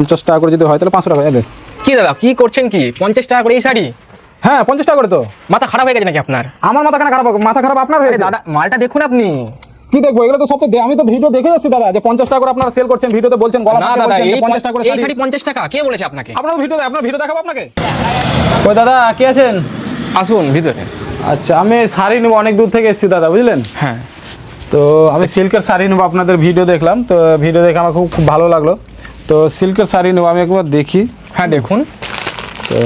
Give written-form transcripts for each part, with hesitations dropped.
50 টাকা করে যদি হয় তাহলে 500 টাকা যাবে। কি দাদা কি করছেন কি 50 টাকা করে এই শাড়ি? হ্যাঁ 50 টাকা করে তো। মাথা খারাপ হয়ে গেছে নাকি আপনার? আমার মাথা কেন খারাপ হবে? মাথা খারাপ আপনার হয়েছে? দাদা মালটা দেখুন আপনি। কি দেখবো? এগুলো তো সব তো আমি তো ভিডিও দেখে যাচ্ছি দাদা যে 50 টাকা করে আপনারা সেল করছেন, ভিডিওতে বলছেন গলা না ফাটিয়ে দাদা বলছেন এই 50 টাকা করে এই শাড়ি। শাড়ি 50 টাকা কে বলেছে আপনাকে? আপনার ভিডিও দেখাবো আপনাকে। ওই দাদা কে আছেন? আসুন ভিতরে। আচ্ছা আমি শাড়ি নেবো, অনেক দূর থেকে এসেছি দাদা বুঝলেন। হ্যাঁ তো আমি সিল্কের শাড়ি নেবো, আপনাদের ভিডিও দেখলাম তো ভিডিও দেখে আমার খুব ভালো লাগলো। তো সিল্কের শাড়ি নেবো, আমি একবার দেখি। হ্যাঁ দেখুন। তো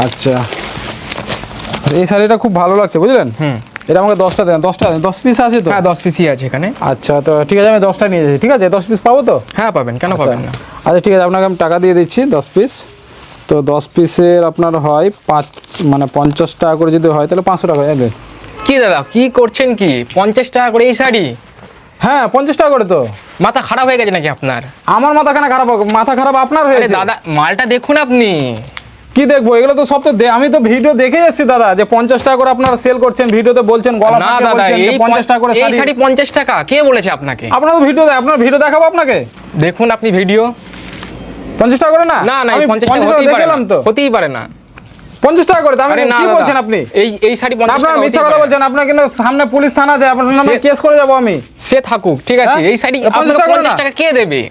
আচ্ছা এই শাড়িটা খুব ভালো লাগছে বুঝলেন। এটা আমাকে 10টা দেন। 10 পিস আছে তো? হ্যাঁ 10 পিসই আছে এখানে। আচ্ছা তো ঠিক আছে আমি 10টা নিয়ে যাচ্ছি। ঠিক আছে 10 পিস পাবো তো? হ্যাঁ পাবেন, কেন পাবেন না। আচ্ছা ঠিক আছে আপনাকে আমি টাকা দিয়ে দিচ্ছি 10 পিস। তো 10 পিসের আপনার হয় 50 টাকা করে যদি হয় তাহলে 500 টাকা যাবে। কি দাদা কি করছেন কি 50 টাকা করে এই শাড়ি? হ্যাঁ 50 টাকা করে তো। মাথা খারাপ হয়ে গেছে নাকি আপনার? আমার মাথা কেন খারাপ হবে? মাথা খারাপ আপনার আরে হয়েছে। দাদা মালটা দেখুন আপনি। কি দেখবো? এগুলো তো সব তো আমি তো ভিডিও দেখে যাচ্ছি দাদা যে 50 টাকা করে আপনারা সেল করছেন, ভিডিওতে বলছেন গলা না ফাটিয়ে দাদা বলছেন যে এই 50 টাকা করে এই শাড়ি। শাড়ি 50 টাকা কে বলেছে আপনাকে? আপনার ভিডিও দেখাবো আপনাকে। দেখুন আপনি ভিডিও। 50 টাকা করে না? না না আমি এই 50 টাকা 50 হতেই পারে দেখলাম না। তো। হতেই পারে না। 50 টাকা করে দাম আরে না কি দাদা, বলছেন আপনি? এই শাড়ি 50 আপনারা টাকা মিথ্যা হতেই কথা পারে না। বলছেন। আপনার কিন্তু সামনে পুলিশ থানা আছে, আপনার নামে কেস করে যাবো আমি। সে থাকুক ঠিক আছে। হ্যাঁ? এই শাড়ি 50 আপনাকে টাকা করে 50 না? টাকা কে দেবে?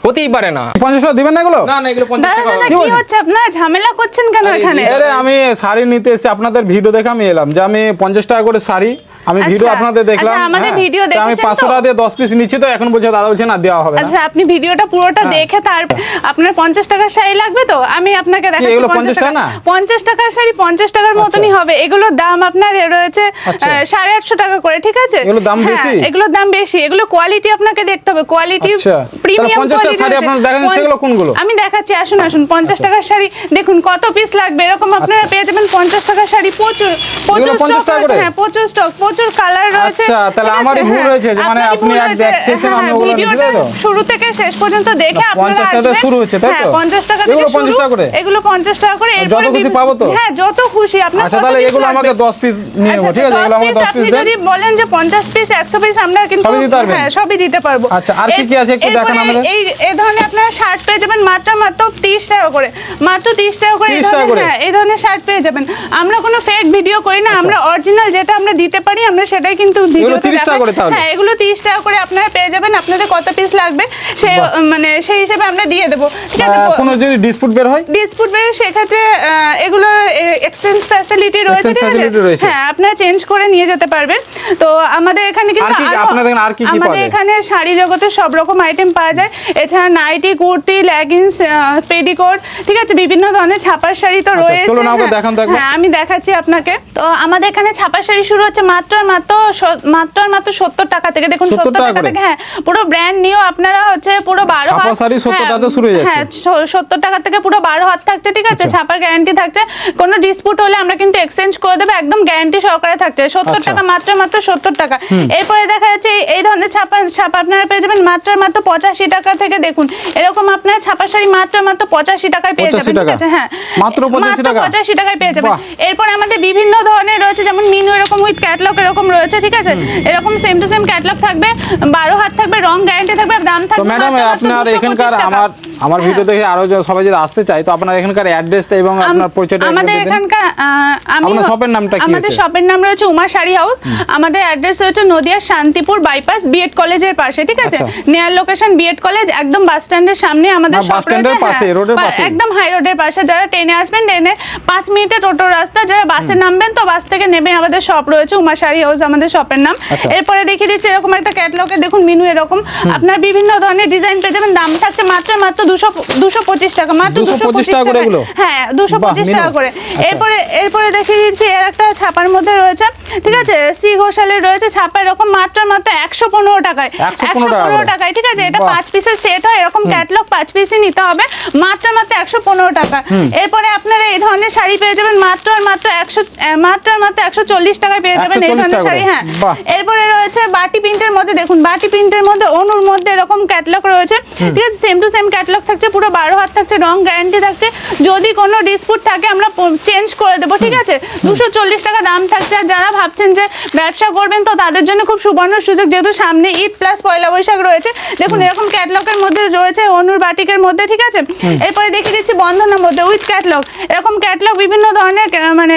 হতেই পারে না। 50 টাকা দিবেন না এগুলো? না না এগুলো 50 দাদা টাকা দাদা হবে। কি বলছেন? হচ্ছে? আপনারা ঝামেলা করছেন কেন আরে এখানে? আরে আমি শাড়ি নিতে এসেছি, আপনাদের ভিডিও দেখে আমি এলাম যে আমি 50 টাকা করে শাড়ি আমি আচ্ছা, ভিডিও আপনাদের দেখলাম। আচ্ছা, আমাদের হ্যাঁ, ভিডিও তো আমি দেখেছেন 500 তো? টাকা দিয়ে 10 পিস নিচ্ছি তো এখন বলছে দাদা বলছে না দেওয়া হবে না। আচ্ছা আপনি ভিডিওটা পুরোটা দেখে তার আপনার 50 টাকার শাড়ি লাগবে তো আমি আপনাকে দেখাচ্ছি। এগুলো 50 টাকা না? 50 টাকার শাড়ি 50 টাকার মতনই হবে। এগুলোর দাম আপনার রয়েছে আচ্ছা। 850 টাকা করে, ঠিক আছে? এগুলোর দাম হ্যাঁ, বেশি? এগুলোর দাম বেশি। এগুলো কোয়ালিটি আপনাকে দেখতে হবে, কোয়ালিটি আচ্ছা, তাহলে প্রিমিয়াম 50 টাকার শাড়ি আপনারা দেখাচ্ছেন, সেগুলো কোনগুলো? আমি দেখাচ্ছি, আসুন আসুন। 50 টাকার শাড়ি দেখুন কত পিস লাগবে, এরকম আপনারা পেয়ে যাবেন 50 টাকার শাড়ি প্রচুর এগুলো 50 টাকা করে? হ্যাঁ প্রচুর স্টক, প্রচুর কালার রয়েছে। আচ্ছা, তাহলে ঠিক আছে? আমারই ভুল হ্যাঁ, হয়েছে যে মানে আপনারই আপনি ভুল এক হয়েছে। দেখেছেন, আমি হ্যাঁ, ওগুলো নিয়েছি, ভিডিওটা তাই তো? শুরু থেকে শেষ পর্যন্ত দেখে আপনারা 50 টাকা থেকে আসবেন। শুরু হচ্ছে, তাই তো? হ্যাঁ 50 টাকা থেকে এগুলো শুরু। 50 টাকা করে? এগুলো 50 টাকা করে। যত এরপরে খুশি পাবো তো? হ্যাঁ যত খুশি আপনার। আচ্ছা তাহলে এগুলো আমাকে 10 পিস নিয়ে নেবো, ঠিক আছে? এগুলো আমাকে 10 পিস আপনি দেন। যদি বলেন যে 50 পিস 100 পিস আমরা কিন্তু সবই দিতে পারবেন? হ্যাঁ সবই দিতে পারবো। আচ্ছা, আর কি কি আছে একটু দেখান এরপরে আমাদের। এই ধরনের আপনারা শার্ট পেয়ে যাবেন মাত্র 30 টাকা করে। মাত্র 30 টাকা করে। 30 টাকা করে? হ্যাঁ এই ধরনের শার্ট পেয়ে যাবেন। আমরা কোনো ফেক ভিডিও করি না, আমরা অরিজিনাল যেটা আমরা দিতে পারি আমরা সেটাই কিন্তু ভিডিওতে 30 টাকা করে তাহলে? হ্যাঁ এগুলো 30 টাকা করে আপনারা পেয়ে যাবেন। আপনাদের কত পিস লাগবে সেই মানে সেই হিসেবে আমরা দিয়ে দেবো, ঠিক আছে? কোনো যদি ডিসপুট বের হয়? ডিসপুট বেড়ে সেক্ষেত্রে এগুলো এক্সচেঞ্জ ফ্যাসিলিটি রয়েছে, Exchange ঠিক আছে? facility রয়েছে? হ্যাঁ আপনারা চেঞ্জ করে নিয়ে যেতে পারবেন। তো আমাদের এখানে কিন্তু আর কি আপনাদের এখানে আর কি কি পাওয়া আমাদের যায়? এখানে শাড়ি জগতে সব রকম আইটেম পাওয়া যায়। এছাড়া নাইটি, কুর্তি, লেগিংস, পেডিকোট, ঠিক আছে? বিভিন্ন ধরনের ছাপার শাড়ি তো রয়েছে। চলুন আমাকে হ্যাঁ, দেখান তো একবার। হ্যাঁ আমি দেখাচ্ছি আপনাকে। তো আমাদের এখানে ছাপার শাড়ি শুরু হচ্ছে মাত্র 70 টাকা থেকে। দেখুন 70 70 টাকা টাকা করে? থেকে। হ্যাঁ পুরো ব্র্যান্ড নিউ আপনারা হচ্ছে পুরো 12 ছাপা হাত। শাড়ি 70 হ্যাঁ, টাকাতে শুরু হয়ে যাচ্ছে? হ্যাঁ 70 টাকা থেকে পুরো 12 হাত থাকছে, ঠিক আছে? আচ্ছা। ছাপার গ্যারান্টি থাকছে। কোনো ডিসপুট হলে আমরা কিন্তু এক্সচেঞ্জ করে দেবো, একদম গ্যারান্টি সহকারে থাকছে। 70 আচ্ছা। টাকা, মাত্র 70 টাকা। এরপরে দেখা যাচ্ছে এই ধরনের ছাপা আপনারা পেয়ে যাবেন মাত্র 85 টাকা থেকে। দেখুন এরকম আপনারা ছাপা শাড়ি মাত্র 85 টাকায় পেয়ে 85 যাবেন, ঠিক টাকা? আছে? হ্যাঁ মাত্র 85 টাকা? 85 টাকায় পেয়ে যাবেন। বাহ। এরপর আমাদের বিভিন্ন ধরনের রয়েছে, যেমন মিনু এরকম উইথ ক্যাটালগ এরকম রয়েছে, ঠিক আছে? এরকম সেম টু সেম ক্যাটালগ থাকবে, 12 হাত থাকবে, রং গ্যারান্টি থাকবে, দাম তো থাকবে ম্যাডাম মাত্র আপনার 225 এখানকার টাকা। আমার ভিডিও দেখে আরো সবাই যদি আসতে চায় তো আপনার এখানকার অ্যাড্রেসটা এবং আপনার পরিচয়টা একটু আমাদের দিয়ে দিন। এখানকার আপনার শপের নামটা কি আমাদের হচ্ছে? শপের নাম রয়েছে উমা শাড়ি হাউস। আমাদের অ্যাড্রেস হচ্ছে নদিয়া শান্তিপুর বাইপাস বিএড কলেজের পাশে, ঠিক আছে? আচ্ছা। নিয়ার লোকেশন বিএড কলেজ, একদম বাস স্ট্যান্ডের সামনে আমাদের না, শপ বাস স্ট্যান্ডের রয়েছে। পাশে, হ্যাঁ, রোডের পাশে? একদম হাই রোডের পাশে। যারা ট্রেনে আসবেন, ট্রেনে 5 মিনিটে টোটো রাস্তা। যারা বাসে নামবেন তো বাস থেকে নেমে আমাদের শপ রয়েছে উমা শাড়ি হাউস, আমাদের শপের নাম। আচ্ছা। এরপরে দেখিয়ে দিচ্ছি এরকম একটা ক্যাটালগে। দেখুন মিনু এরকম আপনার বিভিন্ন ধরনের ডিজাইন পেয়ে যাবেন। দাম থাকছে মাত্র 225 টাকা। মাত্র 225 টাকা করে এগুলো? হ্যাঁ 225 বাহ, টাকা মিনু। করে। আচ্ছা। এরপরে দেখিয়ে দিচ্ছি এর একটা ছাপার মধ্যে রয়েছে, ঠিক আছে? শ্রী ঘোষালের রয়েছে ছাপা, এরকম মাত্র 115 টাকায়। 115 টাকায়, ঠিক আছে? এটা বাহ। 5 পিসের সেট হয়, এরকম ক্যাটালগ 5 পিসই নিতে হবে। মাত্র 115 টাকা। এরপরে আপনারা এই ধরনের শাড়ি পেয়ে যাবেন মাত্র 140 টাকায় পেয়ে যাবেন এই 140 ধরনের টাকা শাড়ি। করে? হ্যাঁ বাহ। এরপরে রয়েছে বাটি প্রিন্টের মধ্যে। দেখুন বাটি প্রিন্টের মধ্যে অনুর মধ্যে এরকম ক্যাটালগ রয়েছে, ঠিক আছে? Same to same catalogue catalogue থাকছে, পুরো 12 হাত থাকছে, রং গ্যারান্টি থাকছে, যদি কোনো ডিসপুট থাকে আমরা চেঞ্জ করে দেবো, ঠিক আছে। 240 টাকা দাম থাকছে। আর যারা ভাবছেন যে ব্যবসা করবেন তো তাদের জন্য খুব সুবর্ণ সুযোগ, যেহেতু সামনে ঈদ প্লাস পয়লা বৈশাখ রয়েছে। দেখুন এরকম ক্যাটলগের মধ্যে রয়েছে, অনুর বাটিকের মধ্যে, ঠিক আছে। এরপরে দেখিয়ে দিচ্ছি বন্ধনের মধ্যে উইথ ক্যাটলগ। এরকম ক্যাটলগ বিভিন্ন ধরনের মানে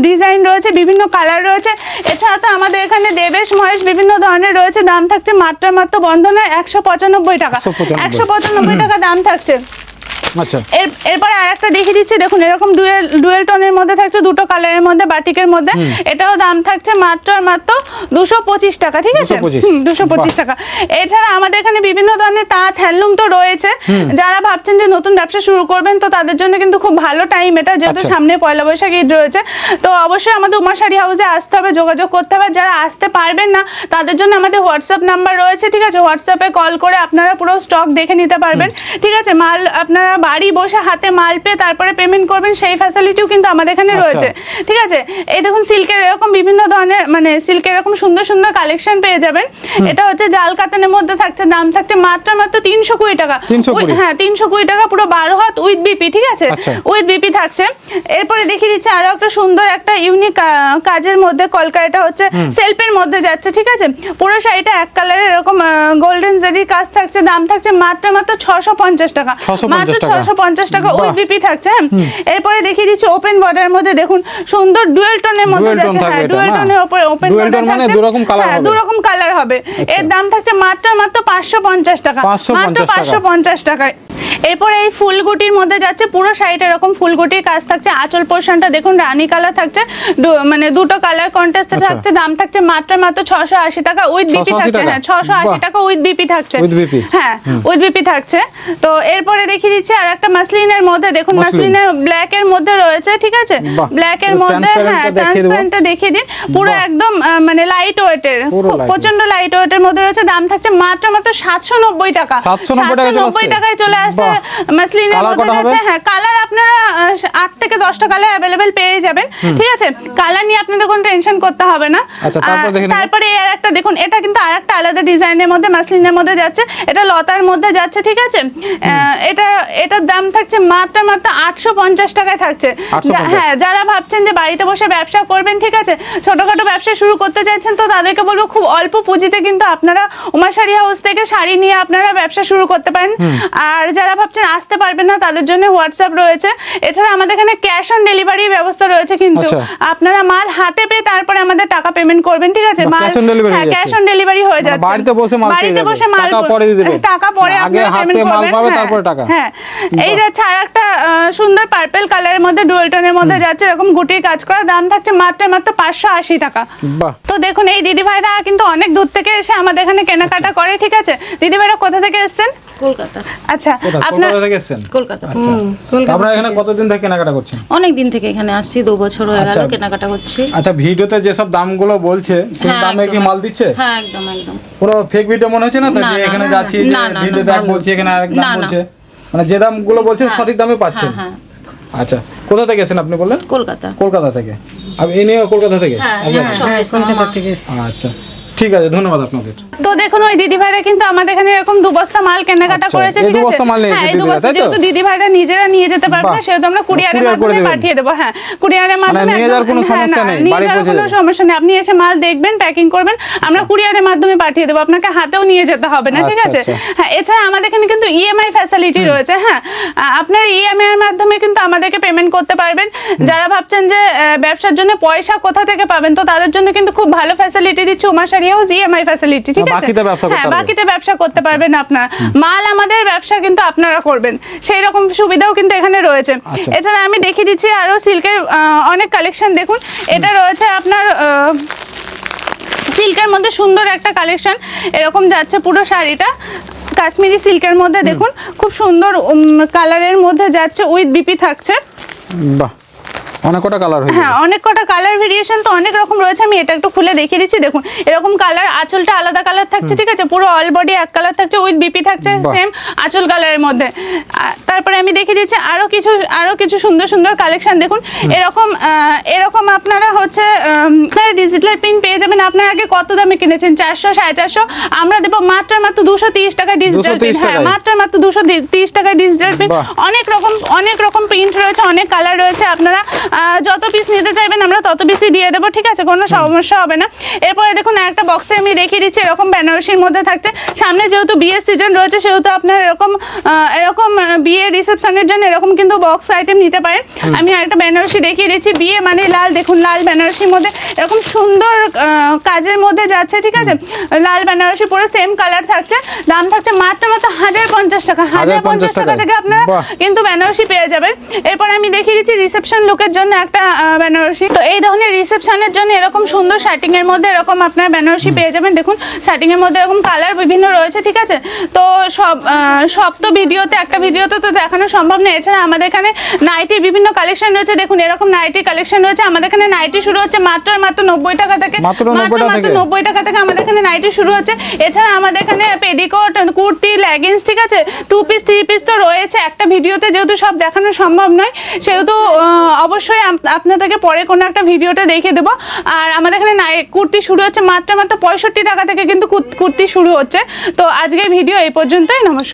ডিজাইন রয়েছে, বিভিন্ন কালার রয়েছে। এছাড়া তো আমাদের এখানে দেবেশ মহেশ বিভিন্ন ধরনের রয়েছে। দাম থাকছে মাত্র বন্ধনে 195 টাকা, 195 টাকা দাম থাকছে। আচ্ছা, এরপরে আরেকটা দেখিয়ে দিচ্ছি, দেখুন এরকম ডুয়েল টোনের মধ্যে থাকছে, দুটো কালারের মধ্যে, বাটিকের মধ্যে। এটাও দাম থাকছে মাত্র 225 টাকা, ঠিক আছে। 225 টাকা। এছাড়া আমাদের এখানে বিভিন্ন ধরনের তাঁত হ্যান্ডলুম তো রয়েছে। যারা ভাবছেন যে নতুন ব্যবসা শুরু করবেন তো তাদের জন্য কিন্তু খুব ভালো টাইম এটা, যেহেতু সামনে পয়লা বৈশাখ ঈদ রয়েছে। তো অবশ্যই আমাদের উমা শাড়ি হাউসে আসতে হবে, যোগাযোগ করতে হবে। যারা আসতে পারবেন না তাদের জন্য আমাদের হোয়াটসঅ্যাপ নাম্বার রয়েছে, ঠিক আছে। হোয়াটসঅ্যাপে কল করে আপনারা পুরো স্টক দেখে নিতে পারবেন, ঠিক আছে। মাল আপনারা বাড়ি বসে হাতে মাল পেয়ে তারপরে পেমেন্ট করবেন, সেই ফ্যাসিলিটিও কিন্তু আমাদের এখানে রয়েছে, ঠিক আছে। এই দেখুন সিল্কের এরকম বিভিন্ন ধরনের মানে সিল্কের এরকম সুন্দর সুন্দর কালেকশন পেয়ে যাবেন। এটা হচ্ছে জাল কাতানের মধ্যে থাকছে, দাম থাকছে মাত্র 320 টাকা। হ্যাঁ 320 টাকা, পুরো 12 হাত উইথ বিপি, ঠিক আছে, উইথ বিপি থাকছে। এরপরে দেখিয়ে দিচ্ছি আরো একটা সুন্দর একটা ইউনিক কাজের মধ্যে কলকা, এটা হচ্ছে সেলফের মধ্যে যাচ্ছে, ঠিক আছে। পুরো শাড়িটা এক কালারের এরকম গোল্ডেন জারির কাজ থাকছে, দাম থাকছে মাত্র 650 টাকা, মাত্র 650 টাকা উইথ বিপি থাকছে। এরপরে দেখিয়ে দিচ্ছি ওপেন বর্ডারের মধ্যে, দেখুন সুন্দর ডুয়েল টোনের মধ্যে যাচ্ছে। হ্যাঁ ডুয়েল টোনের উপরে ওপেন বর্ডার মানে দু রকম কালার হবে। এর দাম থাকছে মাত্র 550 টাকা, মাত্র 550 টাকায়। এরপরে এই ফুলগুটির মধ্যে যাচ্ছে, পুরো শাড়িটা এরকম ফুলগুটির কাজ থাকছে। আঁচল পোর্শনটা দেখুন রানী কালার থাকছে, মানে দুটো কালার কন্ট্রাস্টে থাকছে। দাম থাকছে মাত্র 680 টাকা উইথ বিপি থাকছে। হ্যাঁ 680 টাকা উইথ বিপি থাকছে, হ্যাঁ উইথ বিপি থাকছে। তো এরপরে দেখিয়ে দিচ্ছি আর একটা মাসলিনের মধ্যে, দেখুন মাসলিনের ব্ল্যাক এর মধ্যে রয়েছে, ঠিক আছে। ব্ল্যাক এর মধ্যে হ্যাঁ ট্রান্সপারেন্টটা দেখিয়ে দিন, পুরো একদম মানে লাইট ওয়েটের, প্রচন্ড লাইট ওয়েটের মধ্যে রয়েছে। দাম থাকছে মাত্র 790 টাকা, 790 টাকায় চলে আসছে মাসলিনের মধ্যে যাচ্ছে। হ্যাঁ কালার আপনারা 8 থেকে 10টা কালার अवेलेबल পেয়ে যাবেন, ঠিক আছে। কালার নিয়ে আপনাদের কোনো টেনশন করতে হবে না। তারপরে আর একটা দেখুন, এটা কিন্তু আরেকটা আলাদা ডিজাইনের মধ্যে মাসলিনের মধ্যে যাচ্ছে, এটা লতার মধ্যে যাচ্ছে, ঠিক আছে। এটার দাম থাকছে মাত্র 850 টাকায় থাকছে। হ্যাঁ যারা ভাবছেন যে বাড়িতে বসে ব্যবসা করবেন, ঠিক আছে, ছোটখাটো ব্যবসা শুরু করতে চাইছেন তো তাদেরকে বলবো খুব অল্প পুঁজিতে কিন্তু আপনারা উমা শাড়ি হাউস থেকে শাড়ি নিয়ে আপনারা ব্যবসা শুরু করতে পারেন। আর যারা ভাবছেন আসতে পারবেন না তাদের জন্য হোয়াটসঅ্যাপ রয়েছে। এছাড়া আমাদের এখানে ক্যাশ অন ডেলিভারি ব্যবস্থা রয়েছে, কিন্তু আপনারা মাল হাতে পেয়ে তারপরে আমাদের টাকা পেমেন্ট করবেন, ঠিক আছে। মাল ক্যাশ অন ডেলিভারি হয়ে যাচ্ছে, বাড়িতে বসে মাল টাকা পরে আপনারা পেমেন্ট করবেন, তারপরে টাকা। হ্যাঁ এই যাচ্ছে আর একটা সুন্দর পার্পল কালারের মধ্যে ডুয়েল টোনের মধ্যে যাচ্ছে, এরকম গুটির কাজ করা। দাম থাকছে মাত্র 580 টাকা। তো দেখুন এই দিদি ভাইরা কিন্তু অনেক দূর থেকে এসে আমাদের এখানে কেনাকাটা করে, ঠিক আছে। দিদি ভাইরা কোথা থেকে এসেছেন? কলকাতা। আচ্ছা আপনারা কোথা থেকে এসেছেন? কলকাতা। আপনারা এখানে কতদিন থেকে কেনাকাটা করছেন? অনেক দিন থেকে এখানে আসছি, 2 বছর হয়ে গেল কেনাকাটা করছি। আচ্ছা ভিডিওতে যে সব দামগুলো বলছে সেই দামে কি মাল দিচ্ছে? হ্যাঁ একদম একদম। পুরো ফেক ভিডিও মনে হচ্ছে না তো, যে এখানে যাচ্ছি ভিডিওতে এক বলছে এখানে আরেক দাম বলছে, মানে যে দামগুলো বলছে সঠিক দামে পাচ্ছেন? হ্যাঁ। আচ্ছা কোথা থেকে এসেছেন আপনি বললেন? কলকাতা। কলকাতা থেকে। আপনি এনে কলকাতা থেকে? কলকাতা থেকে। আচ্ছা ঠিক আছে, ধন্যবাদ আপনাদের। তো দেখুন ওই দিদি ভাইরা কিন্তু আমাদের এখানে এরকম 2 বস্তা মাল কেনাকাটা করেছে, ঠিক আছে। হ্যাঁ এই 2 বস্তা যেহেতু দিদি ভাইরা নিজেরা নিয়ে যেতে পারবে না, সেহেতু আমরা কুরিয়ারের মাধ্যমে পাঠিয়ে দেবো। হ্যাঁ কুরিয়ারের মাধ্যমে নিয়ে যাওয়ার কোনো সমস্যা নেই, বাড়ি পৌঁছে কোনো সমস্যা নেই। আপনি এসে মাল দেখবেন, প্যাকিং করবেন, আমরা কুরিয়ারের মাধ্যমে পাঠিয়ে দেবো, আপনাকে হাতেও নিয়ে যেতে হবে না, ঠিক আছে। হ্যাঁ এছাড়া আমাদের এখানে কিন্তু ইএমআই ফ্যাসিলিটি রয়েছে। হ্যাঁ আপনারা ইএমআই এর মাধ্যমে কিন্তু আমাদেরকে পেমেন্ট করতে পারবেন। যারা ভাবছেন যে ব্যবসার জন্য পয়সা কোথা থেকে পাবেন, তো তাদের জন্য কিন্তু খুব ভালো ফ্যাসিলিটি দিচ্ছে Uma sari house, EMI facility, ঠিক আছে। হ্যাঁ বাকিতে ব্যবসা করতে পারবেন আপনারা, মাল আমাদের ব্যবসা কিন্তু আপনারা করবেন, সেই রকম সুবিধাও কিন্তু এখানে রয়েছে। এছাড়া আমি দেখিয়ে দিচ্ছি আরো সিল্কের অনেক কালেকশন। দেখুন এটা রয়েছে আপনার সিল্কের মধ্যে সুন্দর একটা কালেকশন, এরকম যাচ্ছে পুরো শাড়িটা কাশ্মীরি সিল্কের মধ্যে। দেখুন খুব সুন্দর কালারের মধ্যে যাচ্ছে, উইথ বিপি থাকছে। বাহ অনেক কটা কালার হয়ে হ্যাঁ, অনেক কটা কালার ভেরিয়েশন তো অনেক রকম রয়েছে। আমি এটা একটু খুলে দেখিয়ে দিচ্ছি। দেখুন এরকম কালার, আঁচলটা আলাদা কালার থাকছে, ঠিক আছে, পুরো অল বডি এক কালার থাকছে, উইথ বিপি থাকছে বাহ। সেম আঁচল কালারের মধ্যে। তারপরে আমি দেখিয়ে দিচ্ছি আরো কিছু সুন্দর সুন্দর কালেকশন। দেখুন এরকম আপনারা হচ্ছে ডিজিটাল প্রিন্ট পেয়ে যাবেন। আপনারা আগে কত দামে কিনেছেন? 400 450, আমরা দেবো মাত্র 230 টাকায় ডিজিটাল 230 প্রিন্ট। হ্যাঁ, টাকায়? মাত্র 230 টাকায় ডিজিটাল প্রিন্ট। বাহ। অনেক রকম প্রিন্ট রয়েছে, অনেক কালার রয়েছে। আপনারা যত পিস নিতে চাইবেন আমরা তত পিসই দিয়ে দেবো, ঠিক আছে, কোনো সমস্যা হবে না। এরপরে দেখুন একটা বক্সে আমি দেখিয়ে দিচ্ছি, এরকম বেনারসির মধ্যে থাকছে। সামনে যেহেতু বিয়ের সিজন রয়েছে সেহেতু আপনার এরকম বিয়ে রিসেপশনের জন্য এরকম কিন্তু বক্স আইটেম নিতে পারেন। আমি একটা বেনারসি দেখিয়ে দিচ্ছি, বিয়ে মানে লাল। দেখুন লাল বেনারসির মধ্যে এরকম সুন্দর কাজের মধ্যে যাচ্ছে, ঠিক আছে, লাল বেনারসি পুরো সেম কালার থাকছে। দাম থাকছে মাত্র 1050 টাকা। 1050 টাকা থেকে আপনারা বাহ। কিন্তু বেনারসি পেয়ে যাবেন। এরপর আমি দেখিয়ে দিচ্ছি রিসেপশন লুকের জন্য একটা বেনারসি। তো এই ধরনের রিসেপশনের জন্য এরকম সুন্দর শার্টিং এর মধ্যে এরকম আপনার বেনারসি পেয়ে যাবেন। দেখুন শার্টিং এর মধ্যে এরকম কালার বিভিন্ন রয়েছে, ঠিক আছে। তো সব তো একটা ভিডিওতে তো দেখানো সম্ভব নয়। এছাড়া আমাদের এখানে নাইটির বিভিন্ন কালেকশন রয়েছে। দেখুন এরকম নাইটির কালেকশন রয়েছে। আমাদের এখানে নাইটি শুরু হচ্ছে মাত্র 90 টাকা থেকে। মাত্র 90 টাকা থেকে আমাদের এখানে নাইটি শুরু হচ্ছে। এছাড়া আমাদের এখানে পেডিকোট, কুর্তি, লেগিংস, ঠিক আছে, 2 পিস 3 পিস তো রয়েছে। একটা ভিডিওতে যেহেতু সব দেখানো সম্ভব নয় সেহেতু অবশ্যই আপনাদেরকে পরে কোনো একটা ভিডিওতে দেখিয়ে দেবো। আর আমাদের এখানে কুর্তি শুরু হচ্ছে মাত্র 65 টাকা থেকে কিন্তু কুর্তি শুরু হচ্ছে। তো আজকের ভিডিও এই পর্যন্তই। নমস্কার।